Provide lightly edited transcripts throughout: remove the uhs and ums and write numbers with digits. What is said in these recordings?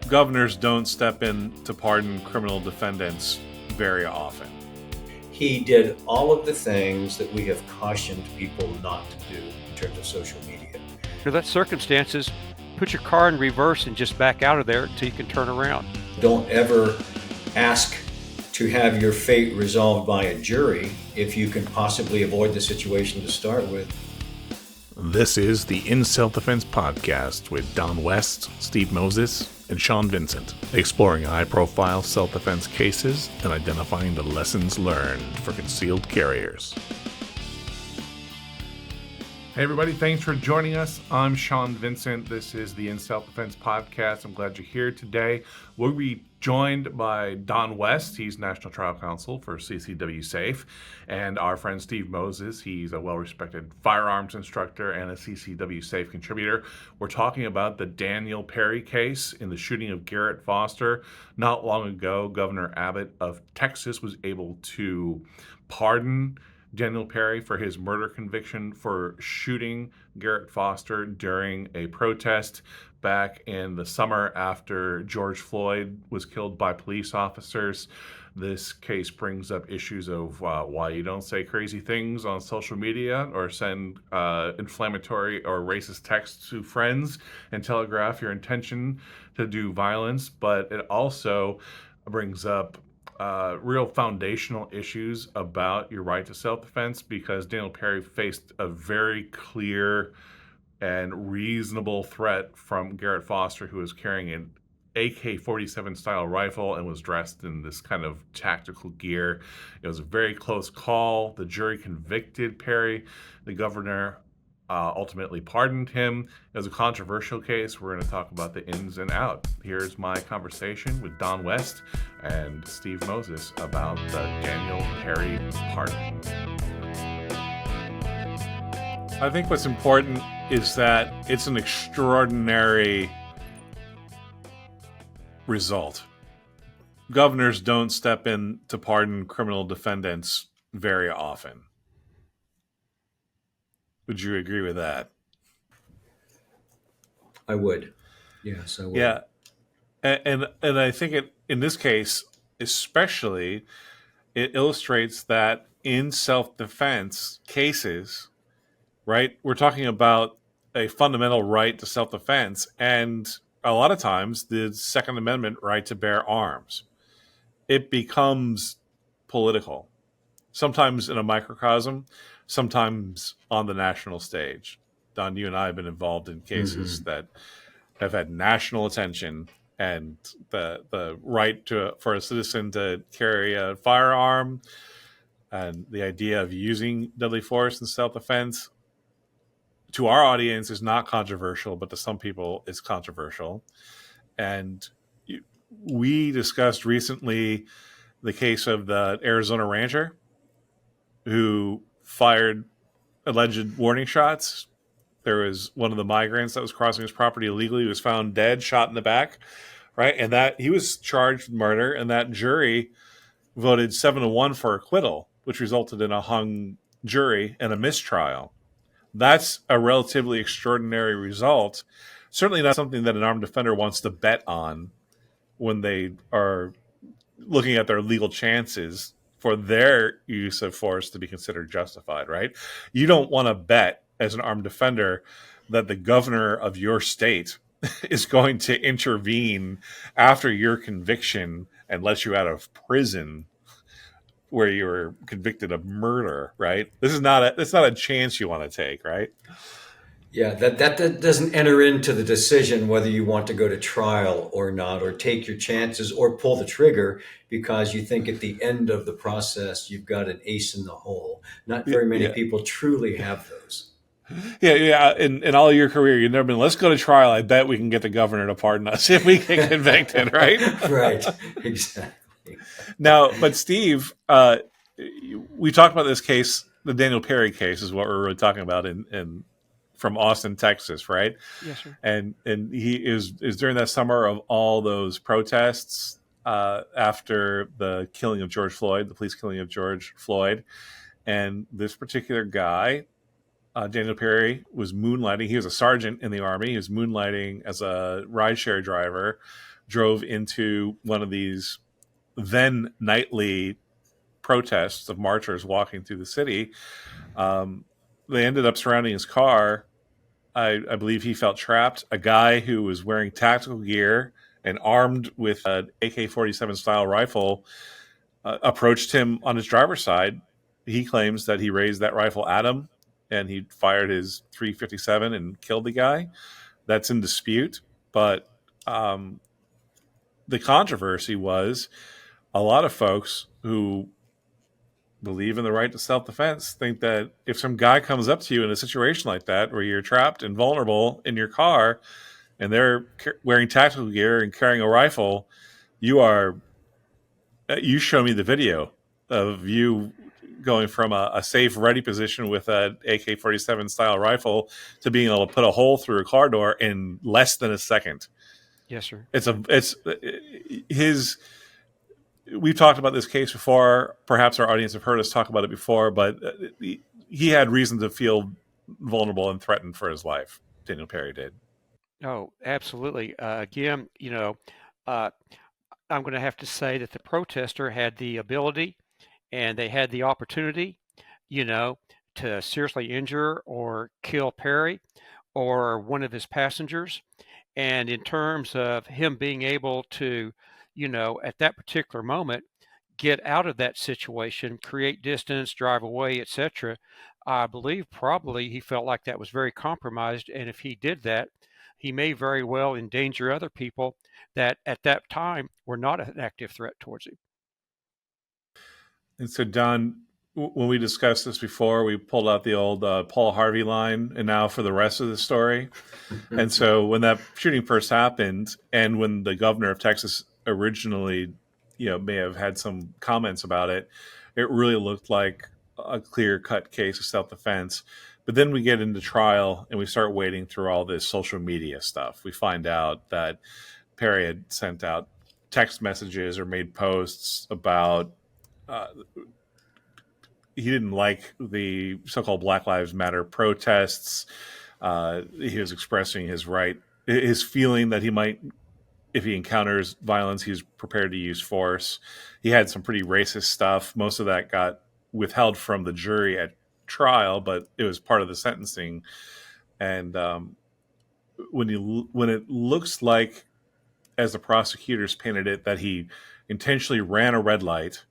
Governors don't step in to pardon criminal defendants very often. He did all of the things that we have cautioned people not to do in terms of social media. Under that circumstances, put your car in reverse and just back out of there until you can turn around. Don't ever ask to have your fate resolved by a jury if you can possibly avoid the situation to start with. This is the In Self-Defense Podcast with Don West, Steve Moses, and Sean Vincent, exploring high-profile self-defense cases and identifying the lessons learned for concealed carriers. Hey everybody, thanks for joining us. I'm Sean Vincent. This is the In Self-Defense Podcast. I'm glad you're here today. We'll be joined by Don West. He's National Trial Counsel for CCW Safe. And our friend Steve Moses. He's a well-respected firearms instructor and a CCW Safe contributor. We're talking about the Daniel Perry case in the shooting of Garrett Foster. Not long ago, Governor Abbott of Texas was able to pardon Daniel Perry for his murder conviction for shooting Garrett Foster during a protest back in the summer after George Floyd was killed by police officers. This case brings up issues of why you don't say crazy things on social media or send inflammatory or racist texts to friends and telegraph your intention to do violence, but it also brings up real foundational issues about your right to self-defense, because Daniel Perry faced a very clear and reasonable threat from Garrett Foster, who was carrying an AK-47 style rifle and was dressed in this kind of tactical gear. It was a very close call. The jury convicted Perry. The governor ultimately pardoned him. It was a controversial case. We're going to talk about the ins and outs. Here's my conversation with Don West and Steve Moses about the Daniel Perry pardon. I think what's important is that it's an extraordinary result. Governors don't step in to pardon criminal defendants very often. Would you agree with that? I would. Yes, I would. Yeah. And I think in this case, especially, it illustrates that in self-defense cases, right, we're talking about a fundamental right to self-defense, and a lot of times the Second Amendment right to bear arms. It becomes political, sometimes in a microcosm, sometimes on the national stage. Don, you and I have been involved in cases that have had national attention, and the right for a citizen to carry a firearm and the idea of using deadly force in self-defense to our audience is not controversial, but to some people it's controversial. And we discussed recently the case of the Arizona rancher who fired alleged warning shots. There was one of the migrants that was crossing his property illegally who was found dead, shot in the back, right? And that he was charged with murder, and that jury voted 7-1 for acquittal, which resulted in a hung jury and a mistrial. That's a relatively extraordinary result. Certainly not something that an armed defender wants to bet on when they are looking at their legal chances for their use of force to be considered justified, right? You don't want to bet as an armed defender that the governor of your state is going to intervene after your conviction and let you out of prison where you were convicted of murder, right? It's not a chance you want to take, right? Yeah, that doesn't enter into the decision whether you want to go to trial or not, or take your chances or pull the trigger because you think at the end of the process you've got an ace in the hole. Not very many people truly have those. Yeah. In all your career, you've never been, let's go to trial. I bet we can get the governor to pardon us if we get convicted, right? Right, exactly. Now, but Steve, we talked about this case, the Daniel Perry case is what we're really talking about in from Austin, Texas, right? Yes, sir. And he is during that summer of all those protests after the killing of George Floyd, the police killing of George Floyd. And this particular guy Daniel Perry was moonlighting. He was a sergeant in the Army. He was moonlighting as a rideshare driver, drove into one of these then nightly protests of marchers walking through the city. They ended up surrounding his car. I believe he felt trapped. A guy who was wearing tactical gear and armed with an AK-47 style rifle approached him on his driver's side. He claims that he raised that rifle at him and he fired his 357 and killed the guy. That's in dispute. But the controversy was a lot of folks who believe in the right to self-defense think that if some guy comes up to you in a situation like that where you're trapped and vulnerable in your car and they're wearing tactical gear and carrying a rifle, you show me the video of you going from a safe ready position with an AK-47 style rifle to being able to put a hole through a car door in less than a second. Yes, sir. We've talked about this case before. Perhaps our audience have heard us talk about it before, but he had reason to feel vulnerable and threatened for his life. Daniel Perry did. Oh, absolutely. Again, I'm going to have to say that the protester had the ability and they had the opportunity, to seriously injure or kill Perry or one of his passengers. And in terms of him being able to, at that particular moment, get out of that situation, create distance, drive away, etc., I believe probably he felt like that was very compromised. And if he did that, he may very well endanger other people that at that time were not an active threat towards him. And so, Don, when we discussed this before, we pulled out the old Paul Harvey line, and now for the rest of the story. And so when that shooting first happened, and when the governor of Texas originally, may have had some comments about it, it really looked like a clear-cut case of self-defense. But then we get into trial, and we start wading through all this social media stuff. We find out that Perry had sent out text messages or made posts about he didn't like the so-called Black Lives Matter protests. He was expressing his feeling that he might, if he encounters violence, he's prepared to use force. He had some pretty racist stuff. Most of that got withheld from the jury at trial, but it was part of the sentencing. And when it looks like, as the prosecutors painted it, that he intentionally ran a red light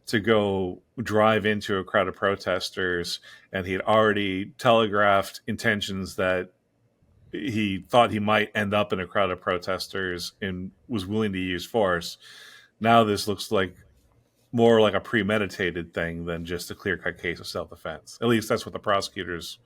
to go drive into a crowd of protesters, and he had already telegraphed intentions that he thought he might end up in a crowd of protesters and was willing to use force. Now this looks like more like a premeditated thing than just a clear-cut case of self-defense. At least that's what the prosecutors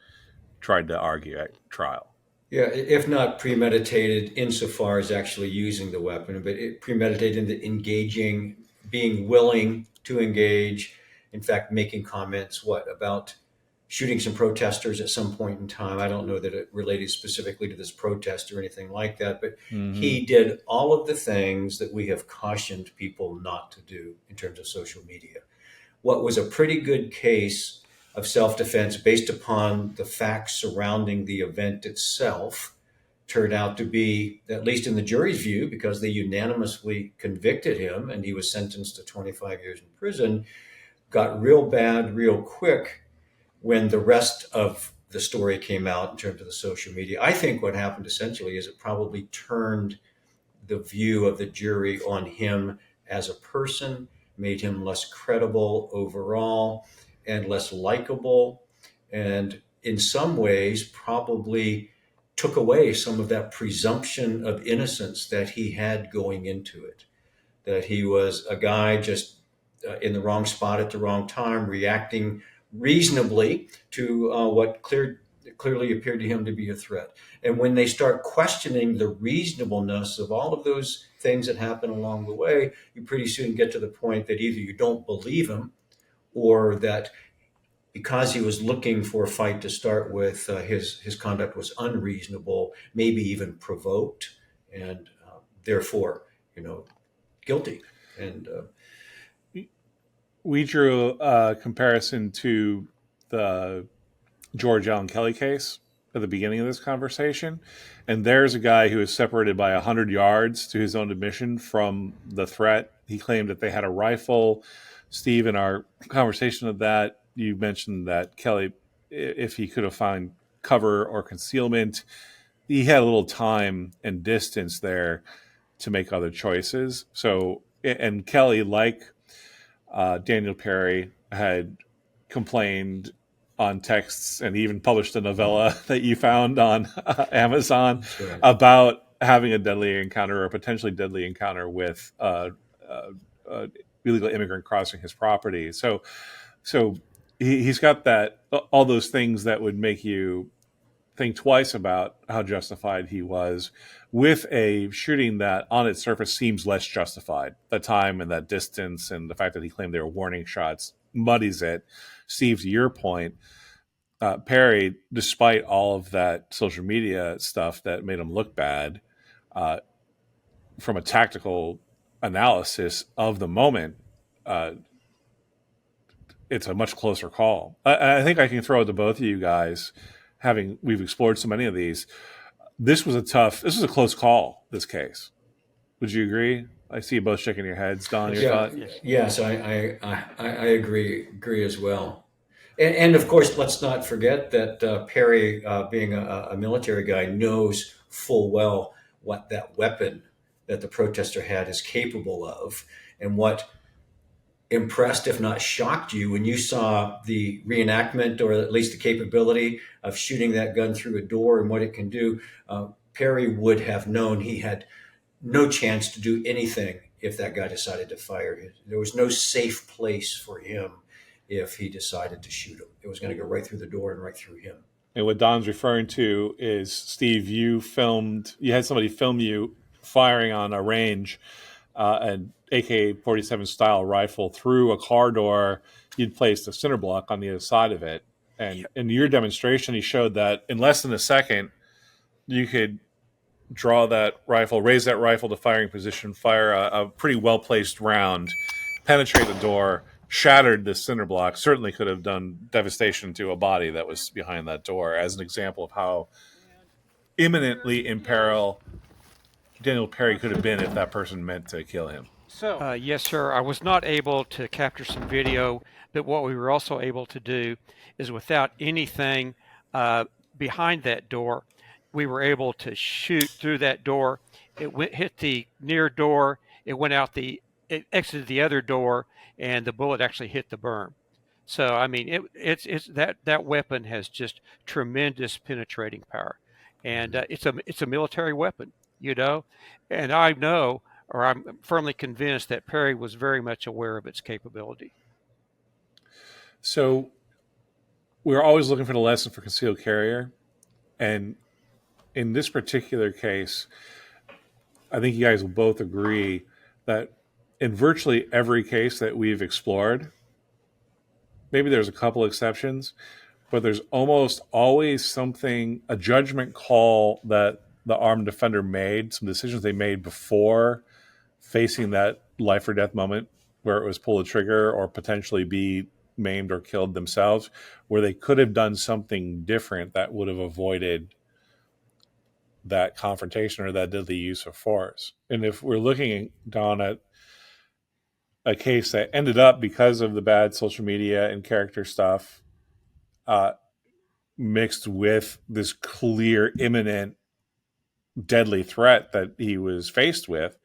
tried to argue at trial. Yeah, if not premeditated insofar as actually using the weapon, but premeditated into engaging, being willing to engage, in fact, making comments, about shooting some protesters at some point in time. I don't know that it related specifically to this protest or anything like that, but he did all of the things that we have cautioned people not to do in terms of social media. What was a pretty good case of self-defense based upon the facts surrounding the event itself turned out to be, at least in the jury's view, because they unanimously convicted him and he was sentenced to 25 years in prison, got real bad real quick when the rest of the story came out in terms of the social media. I think what happened essentially is it probably turned the view of the jury on him as a person, made him less credible overall and less likable, and in some ways probably took away some of that presumption of innocence that he had going into it, that he was a guy just in the wrong spot at the wrong time, reacting reasonably to what clearly appeared to him to be a threat. And when they start questioning the reasonableness of all of those things that happen along the way, you pretty soon get to the point that either you don't believe him, or that because he was looking for a fight to start with, his conduct was unreasonable, maybe even provoked, and therefore, guilty. And we drew a comparison to the George Allen Kelly case at the beginning of this conversation. And there's a guy who is separated by 100 yards to his own admission from the threat. He claimed that they had a rifle. Steve, in our conversation of that, you mentioned that Kelly, if he could have found cover or concealment, he had a little time and distance there to make other choices. So, and Kelly, like Daniel Perry, had complained on texts and even published a novella that you found on Amazon Right. about having a deadly encounter or potentially deadly encounter with illegal immigrant crossing his property. So he's got that, all those things that would make you think twice about how justified he was with a shooting that on its surface seems less justified. The time and that distance and the fact that he claimed they were warning shots muddies it. Steve, to your point, Perry, despite all of that social media stuff that made him look bad, from a tactical analysis of the moment, it's a much closer call. I think I can throw it to both of you guys, we've explored so many of these. This was a close call, this case. Would you agree? I see you both shaking your heads. Don, your thought? Yes, I agree as well. And of course, let's not forget that Perry, being a military guy, knows full well what that weapon that the protester had is capable of, and what impressed, if not shocked you, when you saw the reenactment, or at least the capability of shooting that gun through a door and what it can do. Perry would have known he had no chance to do anything if that guy decided to fire. There was no safe place for him if he decided to shoot him. It was going to go right through the door and right through him. And what Don's referring to is, Steve, you had somebody film you firing on a range, an AK-47 style rifle through a car door. You'd placed a cinder block on the other side of it. And in your demonstration, he showed that in less than a second, you could draw that rifle, raise that rifle to firing position, fire a pretty well-placed round, penetrate the door, shattered the cinder block, certainly could have done devastation to a body that was behind that door, as an example of how imminently in peril Daniel Perry could have been if that person meant to kill him. So, yes, sir. I was not able to capture some video, but what we were also able to do is, without anything behind that door, we were able to shoot through that door. It hit the near door. It it exited the other door, and the bullet actually hit the berm. So, I mean, it's that weapon has just tremendous penetrating power, and it's a military weapon, and I know, or I'm firmly convinced, that Perry was very much aware of its capability. So we're always looking for the lesson for concealed carrier. And in this particular case, I think you guys will both agree that in virtually every case that we've explored, maybe there's a couple exceptions, but there's almost always a judgment call that the armed defender made, some decisions they made before facing that life or death moment where it was pull the trigger or potentially be maimed or killed themselves, where they could have done something different that would have avoided that confrontation or that deadly use of force. And if we're looking down at a case that ended up, because of the bad social media and character stuff, mixed with this clear, imminent, deadly threat that he was faced with,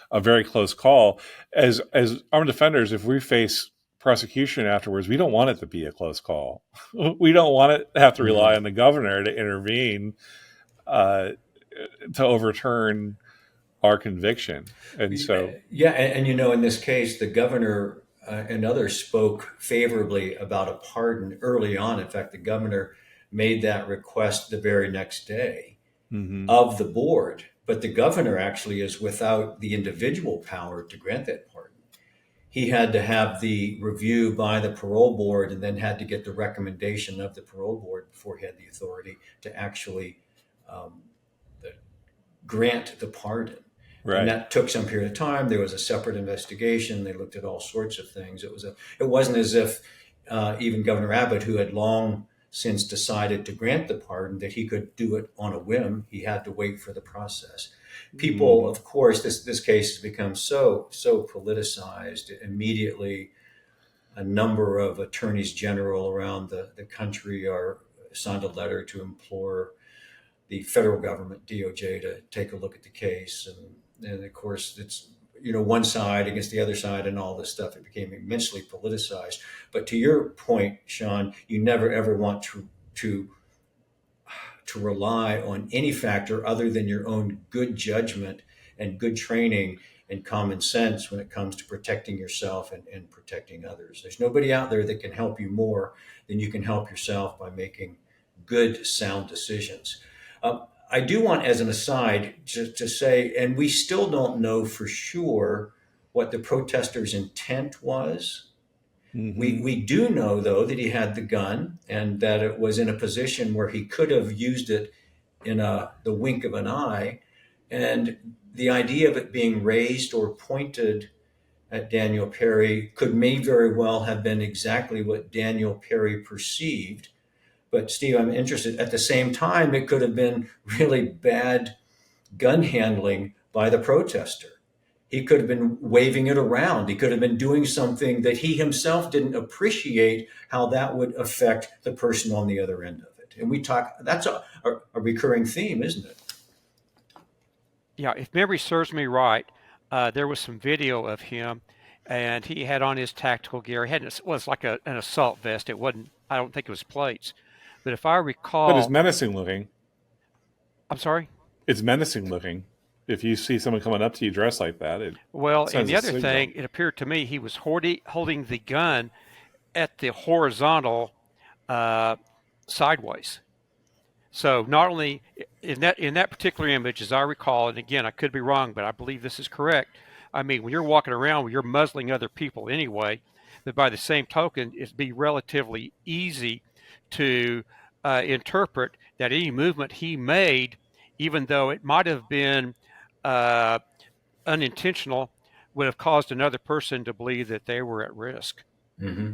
a very close call. As armed defenders, if we face prosecution afterwards, we don't want it to be a close call. We don't want it to have to rely on the governor to intervene to overturn our conviction. And so, and in this case, the governor and others spoke favorably about a pardon early on. In fact, the governor made that request the very next day of the board, but the governor actually is without the individual power to grant that pardon. He had to have the review by the parole board, and then had to get the recommendation of the parole board before he had the authority to actually grant the pardon. Right. And that took some period of time. There was a separate investigation. They looked at all sorts of things. It wasn't as if even Governor Abbott, who had long since decided to grant the pardon that he could do it on a whim. He had to wait for the process. People, of course, this case has become so politicized. Immediately, a number of attorneys general around the country are signed a letter to implore the federal government, DOJ, to take a look at the case. And of course, it's, one side against the other side and all this stuff. It became immensely politicized. But to your point, Sean, you never ever want to rely on any factor other than your own good judgment and good training and common sense when it comes to protecting yourself and protecting others. There's nobody out there that can help you more than you can help yourself by making good, sound decisions. I do want, as an aside, to say, and we still don't know for sure what the protesters' intent was. We do know, though, that he had the gun and that it was in a position where he could have used it in the wink of an eye. And the idea of it being raised or pointed at Daniel Perry may very well have been exactly what Daniel Perry perceived. But Steve, I'm interested. At the same time, it could have been really bad gun handling by the protester. He could have been waving it around. He could have been doing something that he himself didn't appreciate how that would affect the person on the other end of it. And that's a recurring theme, isn't it? Yeah, if memory serves me right, there was some video of him, and he had on his tactical gear. It was like an assault vest. It wasn't. I don't think it was plates. But if I recall, But it's menacing looking. I'm sorry. It's menacing looking. If you see someone coming up to you dressed like that, And sends the a other signal. thing, it appeared to me he was holding the gun at the horizontal sideways. So not only in that particular image, as I recall, and again I could be wrong, but I believe this is correct. I mean, when you're walking around, you're muzzling other people anyway. But by the same token, it'd be relatively easy to interpret that any movement he made, even though it might have been unintentional, would have caused another person to believe that they were at risk. Mm-hmm.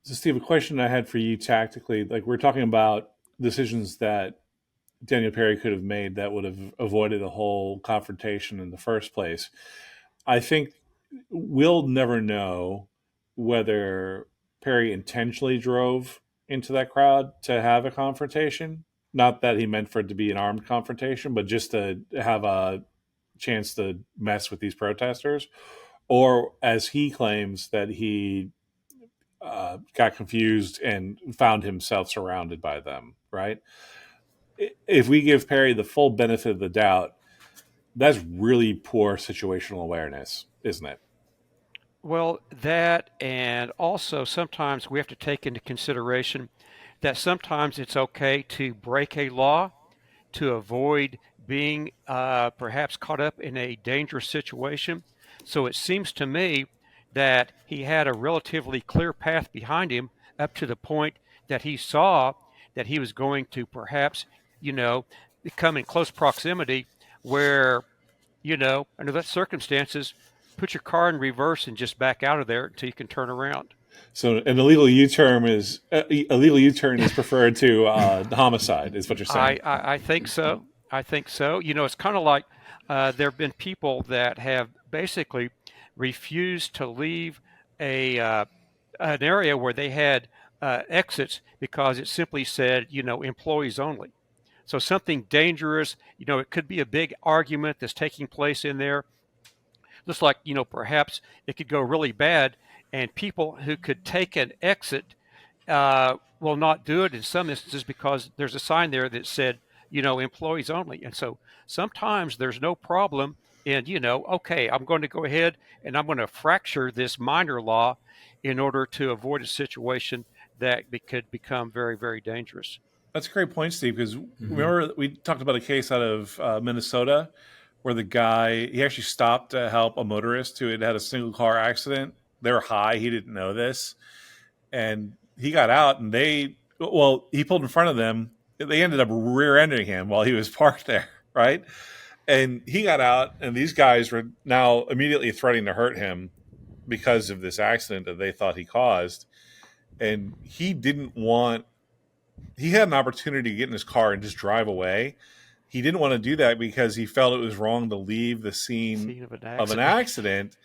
So, Steve, a question I had for you tactically, like we're talking about decisions that Daniel Perry could have made that would have avoided a whole confrontation in the first place. I think we'll never know whether Perry intentionally drove into that crowd to have a confrontation. Not that he meant for it to be an armed confrontation, but just to have a chance to mess with these protesters. Or as he claims, that he got confused and found himself surrounded by them, right? If we give Perry the full benefit of the doubt, that's really poor situational awareness, isn't it? Well, that, and also sometimes we have to take into consideration that sometimes it's okay to break a law to avoid being perhaps caught up in a dangerous situation. So it seems to me that he had a relatively clear path behind him up to the point that he saw that he was going to perhaps, become in close proximity where, under those circumstances, put your car in reverse and just back out of there until you can turn around. So an illegal U-turn is preferred to homicide, is what you're saying. I think so. I think so. It's kind of like there have been people that have basically refused to leave an area where they had exits because it simply said, employees only. So something dangerous, it could be a big argument that's taking place in there. Just like, perhaps it could go really bad, and people who could take an exit will not do it in some instances because there's a sign there that said, employees only. And so sometimes there's no problem in, okay, I'm going to go ahead and I'm going to fracture this minor law in order to avoid a situation that could become very, very dangerous. That's a great point, Steve, because remember we talked about a case out of Minnesota where the guy, he actually stopped to help a motorist who had had a single car accident. They were high. He didn't know this. And he got out and he pulled in front of them. They ended up rear-ending him while he was parked there, right? And he got out, and these guys were now immediately threatening to hurt him because of this accident that they thought he caused. and he didn't want. He had an opportunity to get in his car and just drive away. He didn't want to do that because he felt it was wrong to leave the scene of an accident.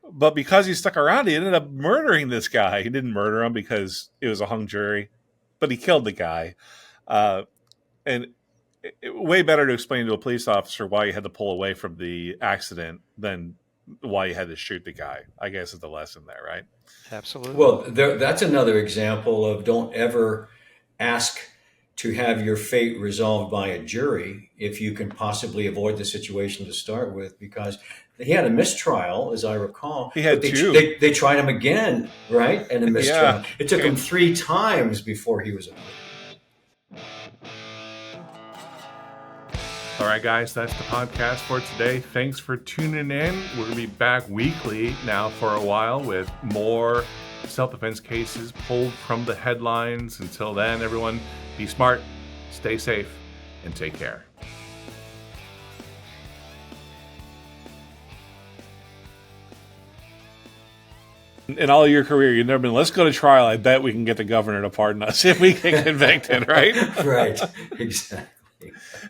But because he stuck around, he ended up murdering this guy. He didn't murder him because it was a hung jury, but he killed the guy. And way better to explain to a police officer why you had to pull away from the accident than why you had to shoot the guy. I guess is the lesson there, right? Absolutely. Well, that's another example of don't ever ask to have your fate resolved by a jury if you can possibly avoid the situation to start with, because he had a mistrial, as I recall. He had but two. They tried him again, right? And a mistrial. Yeah. It took him 3 times before he was acquitted. All right, guys, that's the podcast for today. Thanks for tuning in. We're going to be back weekly now for a while with more self-defense cases pulled from the headlines. Until then, everyone, be smart, stay safe, and take care. In all your career, you've never been, let's go to trial. I bet we can get the governor to pardon us if we get convicted, right? Right, exactly.